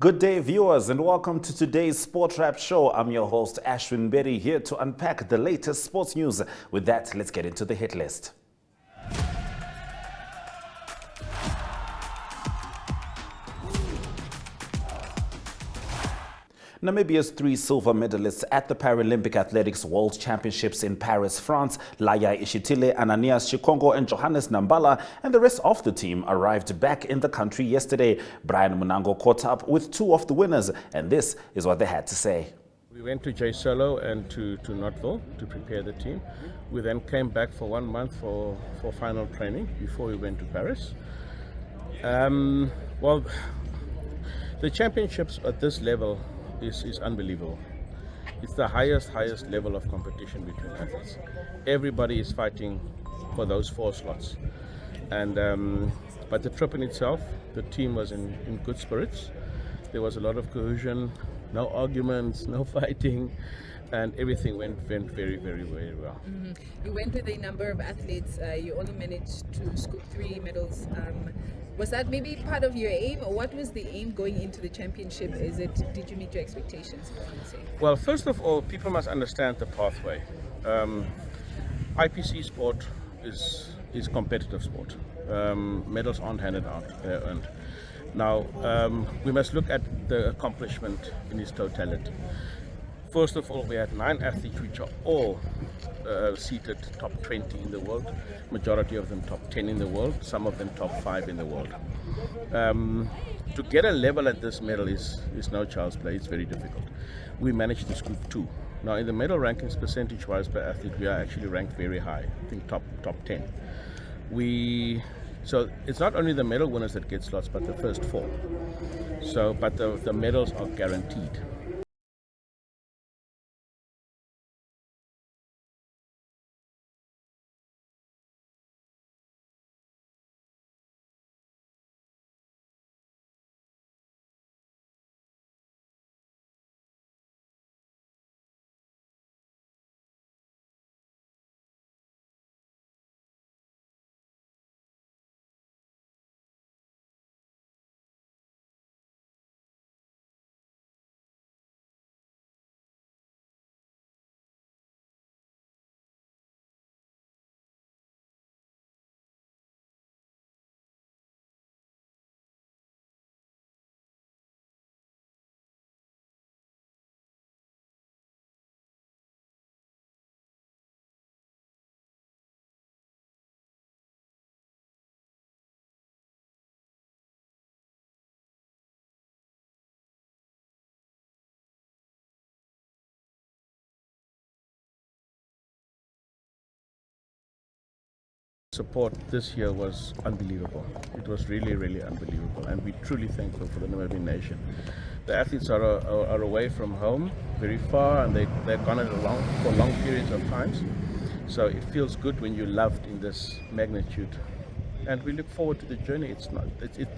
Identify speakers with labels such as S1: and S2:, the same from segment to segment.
S1: Good day, viewers, and welcome to today's Sport Wrap Show. I'm your host, Ashwin Berry, here to unpack the latest sports news. With that, let's get into the hit list. Namibia's 3 silver medalists at the Paralympic Athletics World Championships in Paris, France, Laya Ishitile, Ananias Chikongo and Johannes Nambala, and the rest of the team arrived back in the country yesterday. Brian Munango caught up with 2 of the winners, and this is what they had to say.
S2: We went to J Solo and to Notville to prepare the team. We then came back for 1 month for final training before we went to Paris. Well, the championships at this level is unbelievable. It's the highest level of competition between athletes. Everybody is fighting for those 4 slots. And but the trip in itself, the team was in good spirits. There was a lot of cohesion, no arguments, no fighting, and everything went very, very well.
S3: Mm-hmm. You went with a number of athletes. You only managed to scoop 3 medals. Was that maybe part of your aim, or what was the aim going into the championship? Did you meet your expectations?
S2: Well, first of all, people must understand the pathway. IPC sport is competitive sport. Medals aren't handed out; they're earned. Now, we must look at the accomplishment in its totality. First of all, we had 9 athletes which are all seated top 20 in the world, majority of them top 10 in the world, some of them top 5 in the world. To get a level at this medal is no child's play. It's very difficult. We managed to scoop 2. Now, in the medal rankings, percentage-wise per athlete, we are actually ranked very high. I think top 10. So it's not only the medal winners that get slots, but the first 4. But the medals are guaranteed. Support this year was unbelievable. It was really unbelievable, and we're truly thankful for the Namibian nation. The athletes are away from home, very far, and they've gone it for long periods of times. So it feels good when you're loved in this magnitude, and we look forward to the journey.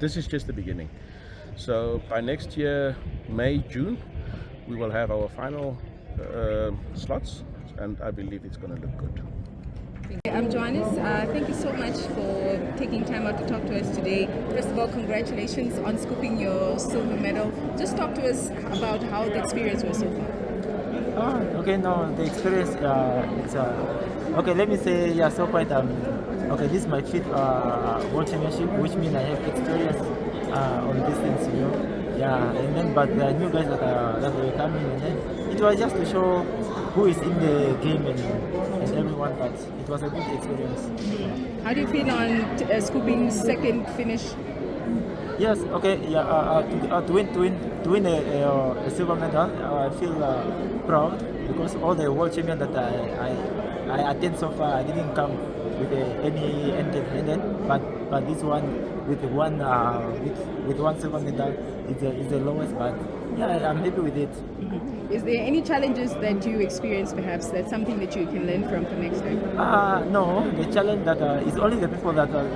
S2: This is just the beginning. So by next year, May, June, we will have our final slots, and I believe it's going to look good.
S3: I'm Johannes. Thank you so much for taking time out to talk to us today. First of all, congratulations on scooping your silver medal. Just talk to us about how the experience was so far.
S4: The experience, okay, let me say, so quite, this is my 5th World Championship, which means I have experience on these things, and then, but the new guys that were coming, and then it was just to show who is in the game and everyone, but it was a good experience.
S3: How do you feel on scooping 2nd finish?
S4: Yes, to win a silver medal, I feel proud because all the world champions that I attend so far, I didn't come with any ended, but this one with one silver medal is the lowest, but I'm happy with it.
S3: Is there any challenges that you experience, perhaps, that's something that you can learn from for next time?
S4: No, the challenge that is only the people that are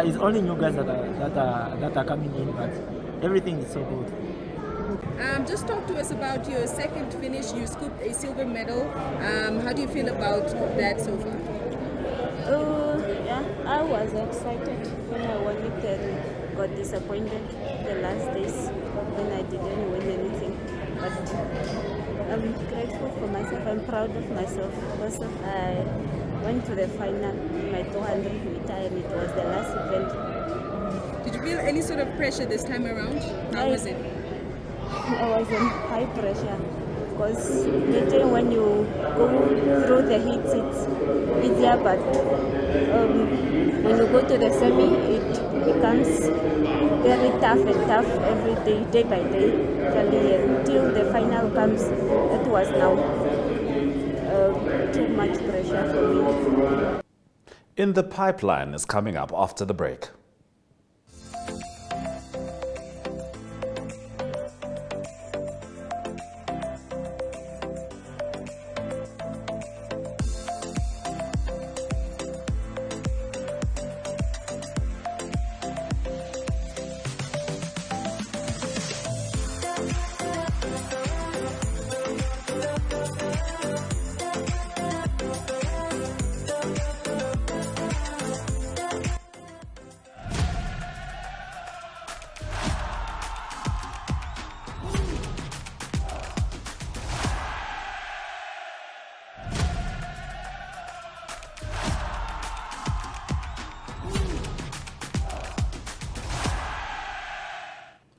S4: it's only new guys that are coming in, but everything is so good.
S3: Just talk to us about your 2nd finish. You scooped a silver medal. How do you feel about that so far?
S5: I was excited when I won it. got disappointed the last days when I didn't win anything. But I'm grateful for myself. I'm proud of myself because I went to the final in my 200 meter and it was the last event.
S3: Did you feel any sort of pressure this time around? How was it?
S5: I was in high pressure because getting when you go through the heats it's easier, but when you go to the semi it becomes very tough and tough every day, day by day, until the final comes. It was now too much pressure for me.
S1: In the Pipeline is coming up after the break.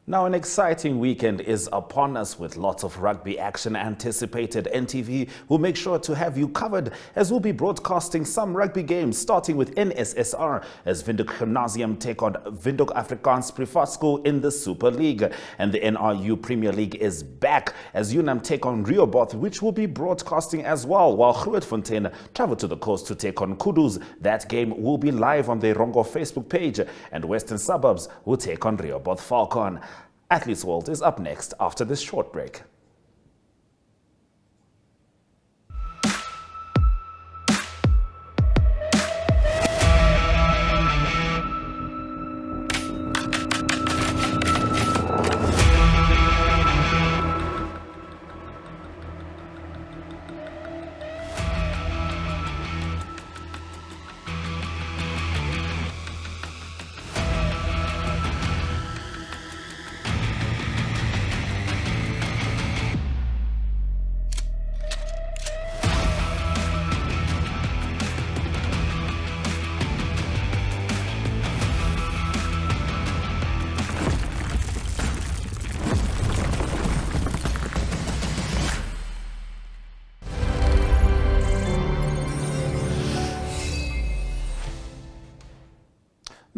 S1: Now, an exciting weekend is upon us with lots of rugby action anticipated. NTV will make sure to have you covered as we'll be broadcasting some rugby games, starting with NSSR as Windhoek Gymnasium take on Windhoek Afrikaans Privaat School in the Super League. And the NRU Premier League is back as UNAM take on Rehoboth, which will be broadcasting as well, while Grootfontein travel to the coast to take on Kudus. That game will be live on the Rongo Facebook page, and Western Suburbs will take on Rehoboth Falcon. Athletes World is up next after this short break.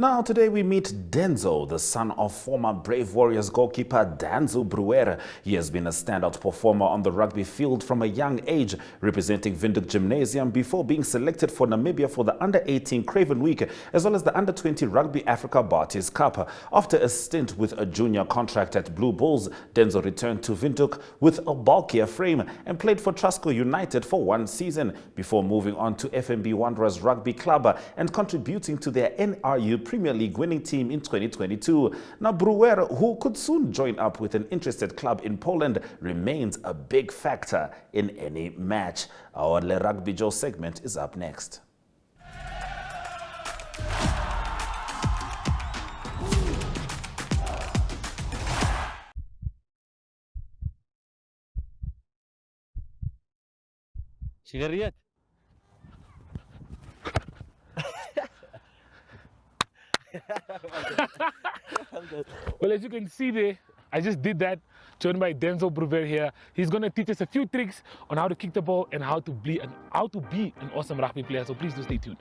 S1: Now, today we meet Denzo, the son of former Brave Warriors goalkeeper Danzo Bruere. He has been a standout performer on the rugby field from a young age, representing Windhoek Gymnasium before being selected for Namibia for the Under-18 Craven Week, as well as the Under-20 Rugby Africa Barties Cup. After a stint with a junior contract at Blue Bulls, Denzo returned to Windhoek with a bulkier frame and played for Trasco United for one season before moving on to FNB Wanderers Rugby Club and contributing to their NRU Premier League winning team in 2022. Now, Bruere, who could soon join up with an interested club in Poland, remains a big factor in any match. Our Le Rugby Joe segment is up next.
S6: Sigaret.
S7: Well, as you can see there, I just did that, joined by Denzo Bruere here. He's going to teach us a few tricks on how to kick the ball and how to be an awesome rugby player. So please do stay tuned.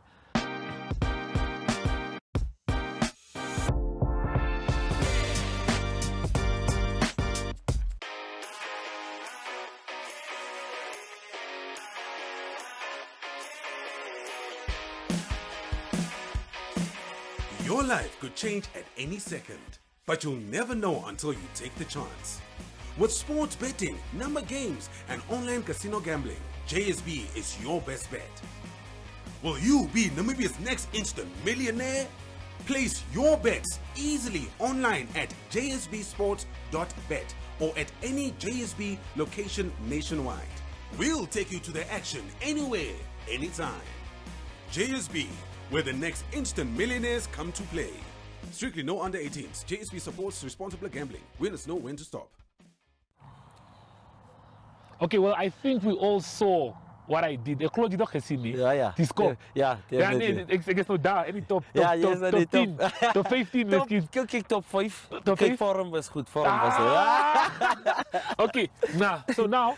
S8: Your life could change at any second, but you'll never know until you take the chance. With sports betting, number games, and online casino gambling, JSB is your best bet. Will you be Namibia's next instant millionaire? Place your bets easily online at jsbsports.bet or at any JSB location nationwide. We'll take you to the action anywhere, anytime. JSB, where the next instant millionaires come to play. Strictly no under 18s. JSP supports responsible gambling. Winners know when to stop.
S7: Okay, well, I think we all saw what I did.
S6: Yeah.
S7: The score.
S6: Yeah, definitely.
S7: Ik guess no daar. Any top 10, top 15 misschien.
S6: Top 5.
S7: Top 5?
S6: Vorm was goed. Vorm was goed.
S7: Okay, so now,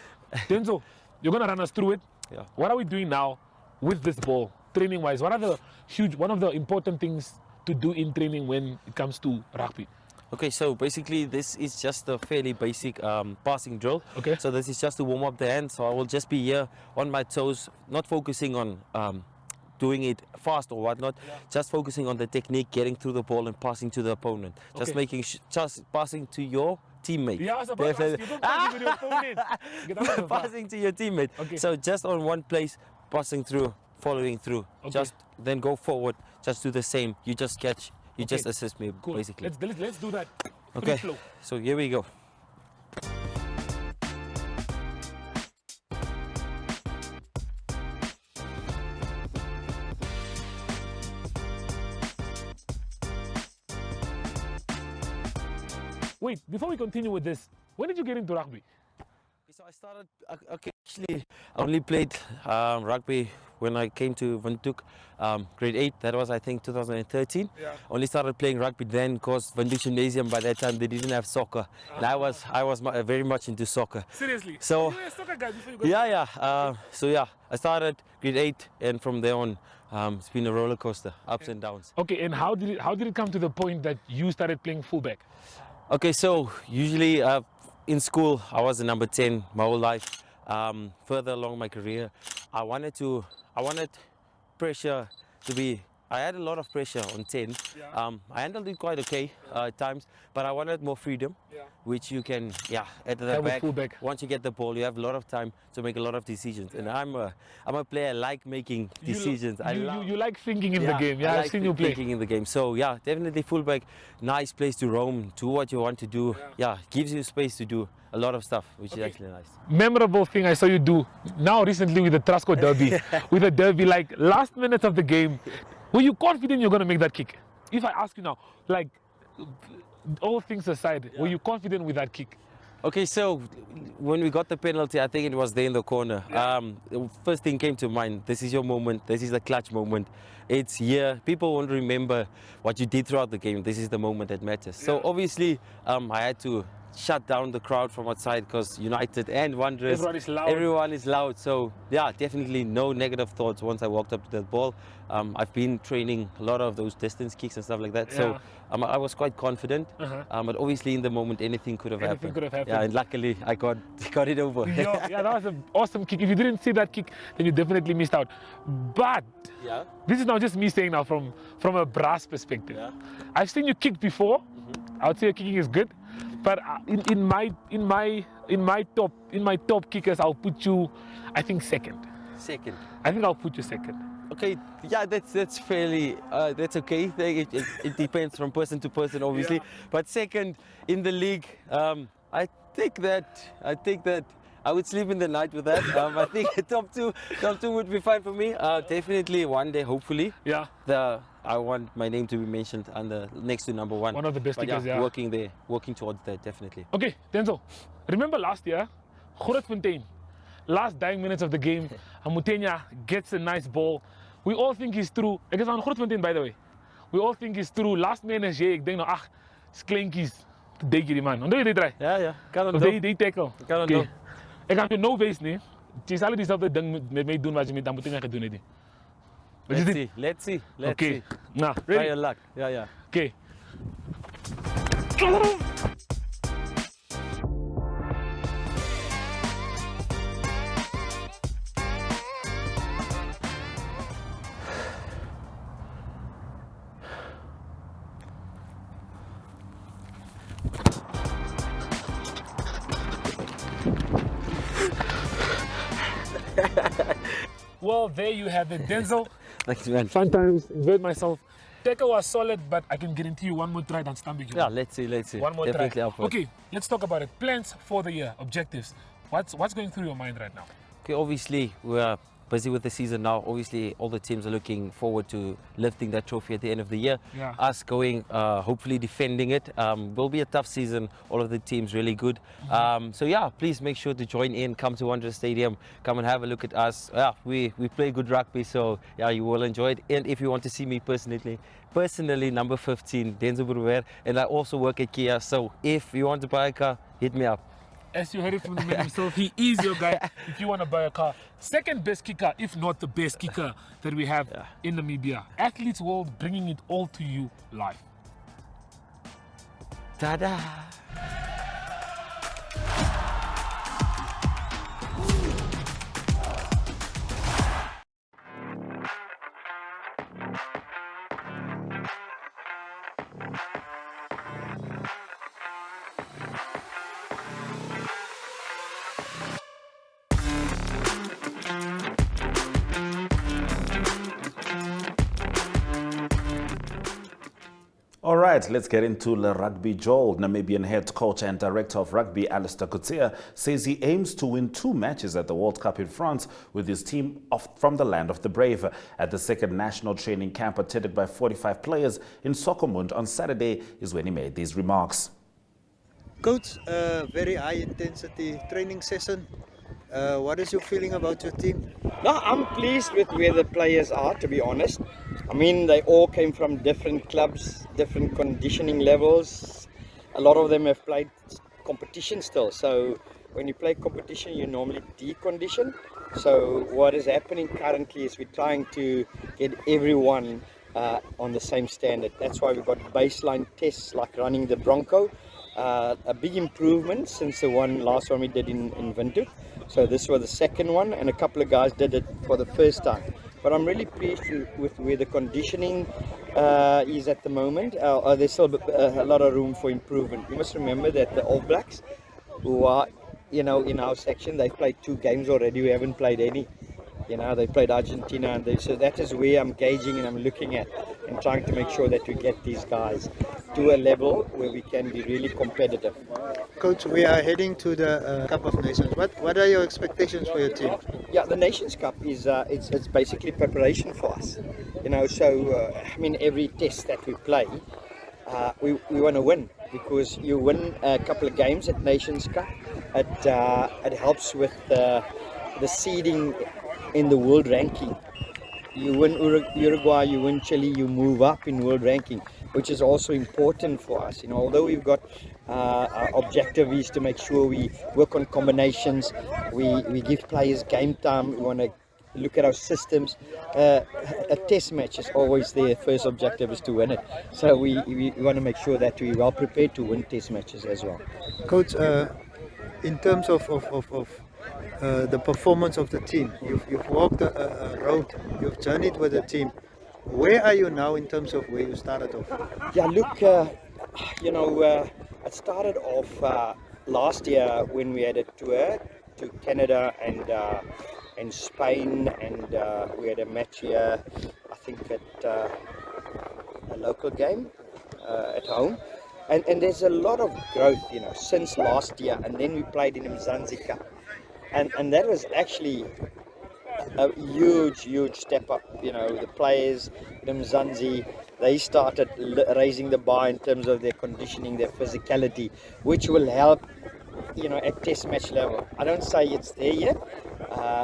S7: Denzo, you're gonna run us through it.
S6: Yeah.
S7: What are we doing now with this ball, training-wise? What are one of the important things to do in training when it comes to rugby?
S6: Okay, so basically this is just a fairly basic passing drill.
S7: Okay.
S6: So this is just to warm up the hands. So I will just be here on my toes, not focusing on doing it fast or whatnot, just focusing on the technique, getting through the ball and passing to the opponent. Just making, just passing to your teammate.
S7: Yeah, I was about to ask you, don't pass it with your opponent.
S6: Passing to your teammate.
S7: Okay.
S6: So just on one place, passing through, following through.
S7: Okay.
S6: Just then go forward, just do the same. You just catch. You just assist me,
S7: Cool.
S6: basically.
S7: Let's do that.
S6: Okay,
S7: Free flow.
S6: so here we go.
S7: Wait, before we continue with this, when did you get into rugby?
S6: So I started, okay, actually, I only played rugby when I came to Windhoek, grade 8. That was, I think, 2013.
S7: Yeah.
S6: Only started playing rugby then because Windhoek Gymnasium, by that time, they didn't have soccer. And I was very much into soccer.
S7: Seriously?
S6: So,
S7: you were a soccer guy before you got
S6: yeah. I started grade 8, and from there on, it's been a roller coaster, ups and downs.
S7: Okay, and how did it come to the point that you started playing fullback?
S6: Okay, so usually in school, I was a number 10 my whole life. Further along my career, I wanted pressure to be, I had a lot of pressure on 10.
S7: Yeah.
S6: I handled it quite okay at times, but I wanted more freedom, which you can, at the back.
S7: Fullback.
S6: Once you get the ball, you have a lot of time to make a lot of decisions. And I'm a player, I like making decisions.
S7: You like thinking in the game. Yeah,
S6: I
S7: I've
S6: like
S7: seen you play.
S6: thinking in the game. So yeah, definitely fullback, nice place to roam, do what you want to do. Yeah, gives you space to do a lot of stuff, which is actually nice.
S7: Memorable thing I saw you do now recently with the Trasco Derby, with the Derby, like last minute of the game, were you confident you're going to make that kick? If I ask you now, like all things aside, were you confident with that kick?
S6: Okay, so when we got the penalty, I think it was there in the corner. The first thing came to mind, this is your moment, this is the clutch moment. It's here, people won't remember what you did throughout the game, this is the moment that matters. So obviously, I had to shut down the crowd from outside because United and Wanderers, everyone is loud. So yeah, definitely no negative thoughts once I walked up to that ball. I've been training a lot of those distance kicks and stuff like that. So I was quite confident, but obviously in the moment anything could have happened. Yeah, and luckily I got it over.
S7: Yeah, that was an awesome kick. If you didn't see that kick, then you definitely missed out. But this is not just me saying now from a brass perspective. I've seen you kick before. I would say your kicking is good. But in my top kickers, I'll put you, I think, second.
S6: Second.
S7: I think I'll put you second.
S6: Okay, yeah, that's fairly, that's okay. It depends from person to person, obviously. But second in the league, I think that I would sleep in the night with that. I think top two would be fine for me. Definitely one day, hopefully.
S7: Yeah.
S6: I want my name to be mentioned next to number 1.
S7: One of the best kickers,
S6: working towards that, definitely.
S7: Okay, Denzo, remember last year, Grootfontein, last dying minutes of the game, Mutenya gets a nice ball. We all think he's through. I guess on Grootfontein, by the way. We all think he's through. Last minute, ik denk nou, is kleintjies. Denk je die man. Omdat je dit draait?
S6: Ja. Kan het
S7: of
S6: doen.
S7: die tackle?
S6: Kan het doen.
S7: Ik ga je no wees, nee. Het is alle diezelfde ding met mij doen wat je met Mutenya gaat doen, nee.
S6: Let's see.
S7: Okay. Nah,
S6: Try
S7: ready?
S6: your luck. Yeah.
S7: Okay. Well, there you have it, Denzel.
S6: Thanks, man.
S7: Fun times, enjoyed myself. Tackle was solid, but I can guarantee you one more try than Stambik.
S6: Yeah, let's see.
S7: One more
S6: Definitely
S7: try.
S6: up for it.
S7: Okay, let's talk about it. Plans for the year, objectives. What's going through your mind right now?
S6: Okay, obviously we're busy with the season now. Obviously, all the teams are looking forward to lifting that trophy at the end of the year.
S7: Yeah.
S6: Us going, hopefully defending it. Will be a tough season. All of the teams really good. So yeah, please make sure to join in. Come to Wanderers Stadium. Come and have a look at us. Yeah, we play good rugby, so yeah, you will enjoy it. And if you want to see me personally, number 15, Denzel Bruver, and I also work at Kia. So if you want to buy a car, hit me up.
S7: As you heard it from the man himself, he is your guy if you want to buy a car. Second best kicker, if not the best kicker that we have in Namibia. Athletes World bringing it all to you live.
S6: Ta-da!
S1: All right, let's get into the rugby. Joel, Namibian head coach and director of rugby, Alistair Coetzee, says he aims to win 2 matches at the World Cup in France with his team from the land of the brave. At the second national training camp attended by 45 players in Soccermund on Saturday is when he made these remarks.
S9: Coach, very high intensity training session. What is your feeling about your team?
S10: No, I'm pleased with where the players are, to be honest. I mean, they all came from different clubs, different conditioning levels. A lot of them have played competition still. So when you play competition, you normally decondition. So what is happening currently is we're trying to get everyone on the same standard. That's why we've got baseline tests like running the Bronco. A big improvement since the last one we did in Windhoek. So this was the second one, and a couple of guys did it for the first time. But I'm really pleased with where the conditioning is at the moment. There's still a lot of room for improvement. You must remember that the All Blacks, who are, in our section, they've played 2 games already. We haven't played any. They played Argentina, and so that is where I'm gauging and I'm looking at and trying to make sure that we get these guys to a level where we can be really competitive.
S9: Coach, we are heading to the Cup of Nations. What are your expectations for your team?
S10: Yeah, the Nations Cup is it's basically preparation for us. Every test that we play, we want to win, because you win a couple of games at Nations Cup. It helps with the seeding in the world ranking. You win Uruguay, you win Chile, you move up in world ranking, which is also important for us. Although we've got our objective is to make sure we work on combinations, we give players game time, we want to look at our systems. A test match is always their first objective is to win it. So we want to make sure that we're well prepared to win test matches as well.
S9: Coach, in terms of the performance of the team, you've walked a road, you've journeyed with the team. Where are you now in terms of where you started off?
S10: Yeah, look, it started off last year when we had a tour to Canada and Spain, and we had a match here, I think at a local game at home. And there's a lot of growth, since last year, and then we played in Mzansi Cup. And that was actually a huge step up. The players in Mzansi, they started raising the bar in terms of their conditioning, their physicality, which will help, at test match level. I don't say it's there yet,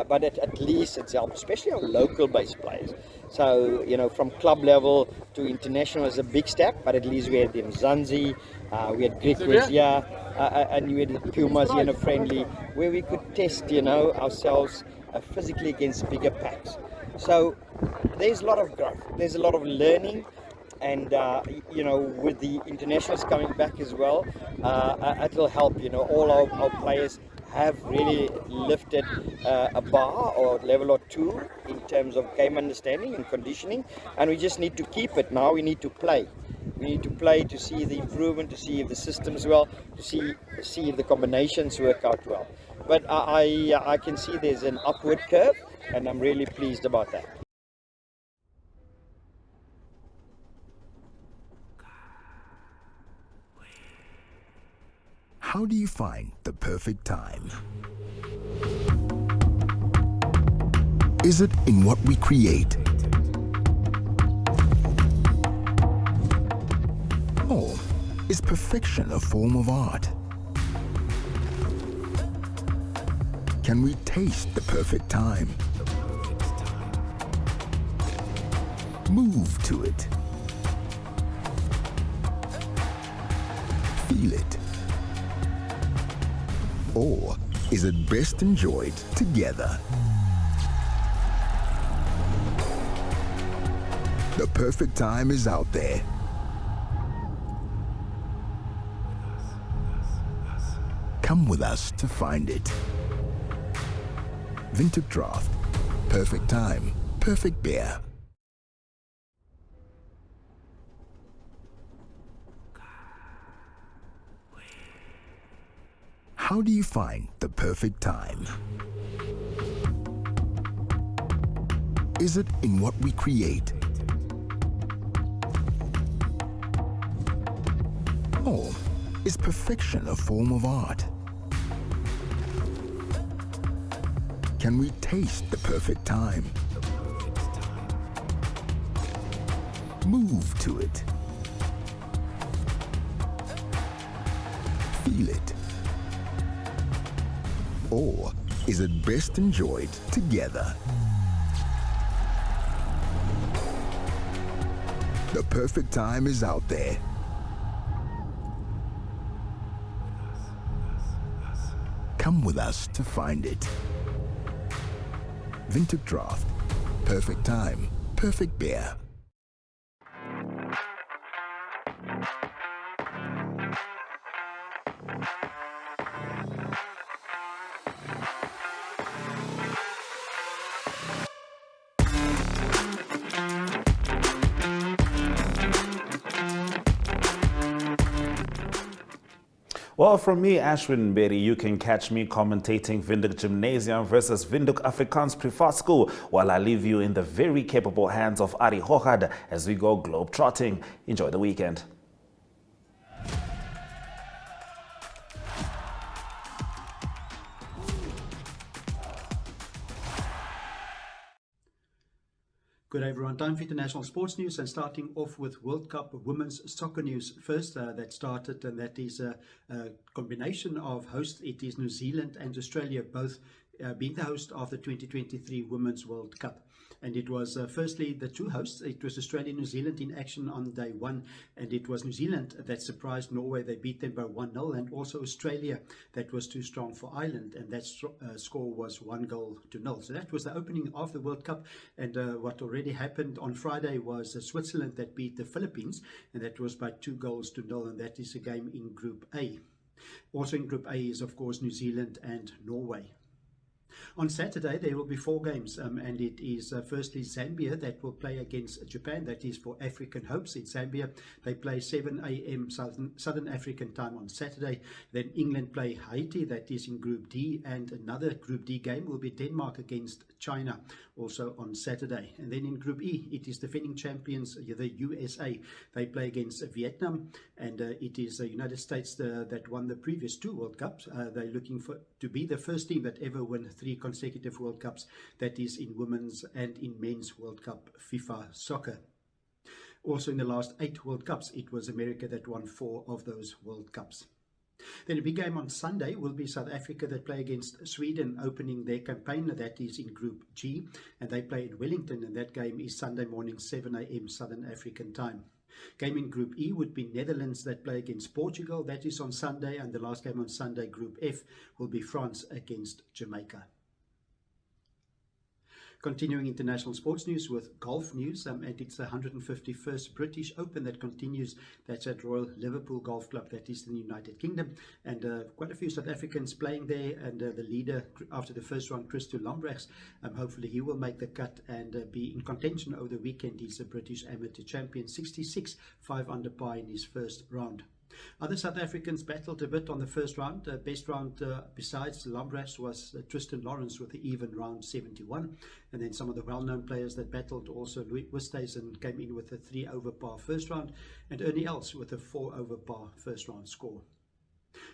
S10: but at least it's helped, especially our local based players. So, from club level to international is a big step, but at least we had the Mzansi, we had Greek here, and we had the Pumas here in a friendly, where we could test, ourselves physically against bigger packs. So there's a lot of growth, there's a lot of learning, and with the internationals coming back as well, it will help. All our players have really lifted a bar or level or 2 in terms of game understanding and conditioning, and we just need to keep it. Now we need to play. We need to play to see the improvement, to see if the system's well, to see if the combinations work out well. But I can see there's an upward curve, and I'm really pleased about that.
S11: How do you find the perfect time? is it in what we create? Or is perfection a form of art? Can we taste the perfect time? Move to it. Feel it. Or is it best enjoyed together? The perfect time is out there. Come with us to find it. Vintage Draft. Perfect time, perfect beer. How do you find the perfect time? Is it in what we create? Or is perfection a form of art? Can we taste the perfect time? Move to it. Feel it. Or is it best enjoyed together? The perfect time is out there. Come with us to find it. Vintage Draft. Perfect time, perfect beer.
S1: Well, from me, Ashwin Berry, you can catch me commentating Windhoek Gymnasium versus Windhoek Afrikaans Privaat School, while I leave you in the very capable hands of Ari Hochad as we go globe-trotting. Enjoy the weekend.
S12: Good day everyone, time for international sports news, and starting off with World Cup women's soccer news first. That started, and that is a combination of hosts. It is New Zealand and Australia both being the host of the 2023 Women's World Cup. And it was firstly the two hosts. It was Australia and New Zealand in action on day one, and it was New Zealand that surprised Norway. They beat them by 1-0, and also Australia that was too strong for Ireland, and that score was 1-0. So that was the opening of the World Cup. And what already happened on Friday was Switzerland that beat the Philippines, and that was by 2-0, and that is a game in Group A. Also in Group A is of course New Zealand and Norway. On Saturday, there will be 4 games, and it is firstly Zambia that will play against Japan. That is for African hopes in Zambia. They play 7 a.m. Southern African time on Saturday. Then England play Haiti, that is in Group D, and another Group D game will be Denmark against China, also on Saturday. And then in Group E, it is defending champions, the USA. They play against Vietnam, and it is the United States that won the previous 2 World Cups. They're looking to be the first team that ever won 3 consecutive World Cups, that is in women's and in men's World Cup FIFA soccer. Also in the last 8 World Cups, it was America that won 4 of those World Cups. Then a big game on Sunday will be South Africa that play against Sweden, opening their campaign. That is in Group G, and they play in Wellington, and that game is Sunday morning 7 a.m. Southern African time. Game in Group E would be Netherlands that play against Portugal. That is on Sunday, and the last game on Sunday, Group F, will be France against Jamaica. Continuing international sports news with golf news, and it's the 151st British Open that continues. That's at Royal Liverpool Golf Club, that is in the United Kingdom, and quite a few South Africans playing there, and the leader after the first round, Christo Lambrechts, hopefully he will make the cut and be in contention over the weekend. He's a British amateur champion, 66, 5 under par in his first round. Other South Africans battled a bit on the first round. Best round besides Lambrechts was Tristan Lawrence with the even round 71. And then some of the well-known players that battled also, Louis Oosthuizen came in with a 3 over par first round, and Ernie Els with a 4 over par first round score.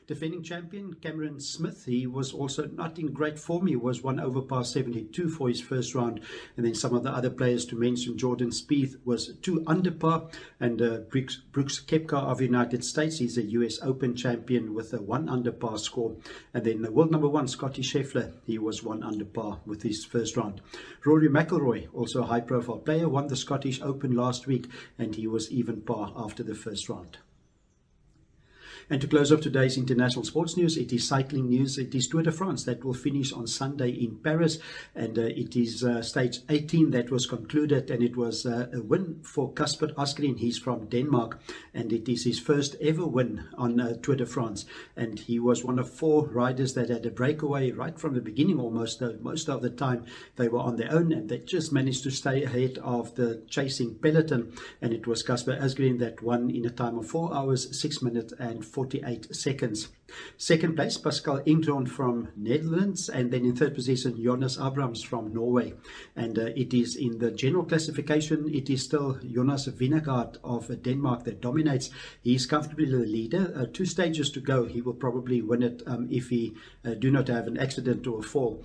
S12: Defending champion Cameron Smith, he was also not in great form. He was 1 over par 72 for his first round. And then some of the other players to mention, Jordan Spieth was 2 under par. And Brooks Koepka of the United States, he's a US Open champion with a 1 under par score. And then the world number 1, Scottie Scheffler, he was 1 under par with his first round. Rory McIlroy, also a high profile player, won the Scottish Open last week, and he was even par after the first round. And to close off today's international sports news, it is cycling news. It is Tour de France that will finish on Sunday in Paris. And it is stage 18 that was concluded. And it was a win for Kasper Asgreen. He's from Denmark. And it is his first ever win on Tour de France. And he was one of 4 riders that had a breakaway right from the beginning almost. Most of the time they were on their own. And they just managed to stay ahead of the chasing peloton. And it was Kasper Asgreen that won in a time of 4 hours, 6 minutes and 48 seconds. Second place, Pascal Ingron from Netherlands, and then in third position, Jonas Abrams from Norway. And it is in the general classification, it is still Jonas Vingegaard of Denmark that dominates. He's comfortably the leader. 2 stages to go. He will probably win it if he do not have an accident or a fall.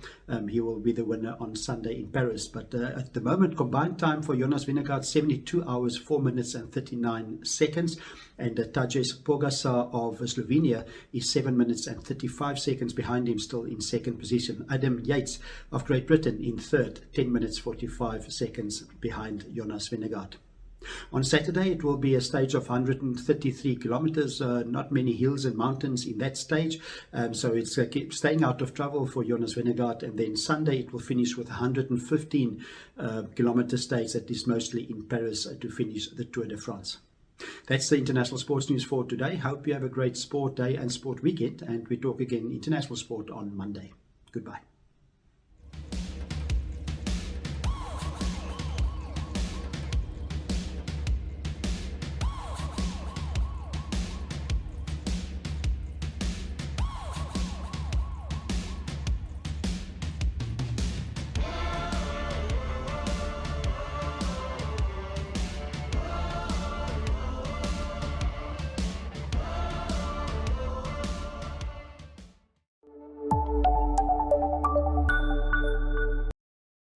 S12: He will be the winner on Sunday in Paris. But at the moment, combined time for Jonas Vingegaard, 72 hours, 4 minutes and 39 seconds. And Tadej Pogačar of Slovenia is 7 minutes and 35 seconds behind him, still in second position. Adam Yates of Great Britain in third, 10 minutes 45 seconds behind Jonas Vingegaard. On Saturday, it will be a stage of 133 kilometers, not many hills and mountains in that stage. So it's staying out of trouble for Jonas Vingegaard. And then Sunday, it will finish with 115 kilometer stage that is mostly in Paris to finish the Tour de France. That's the international sports news for today. Hope you have a great sport day and sport weekend. And we talk again international sport on Monday. Goodbye.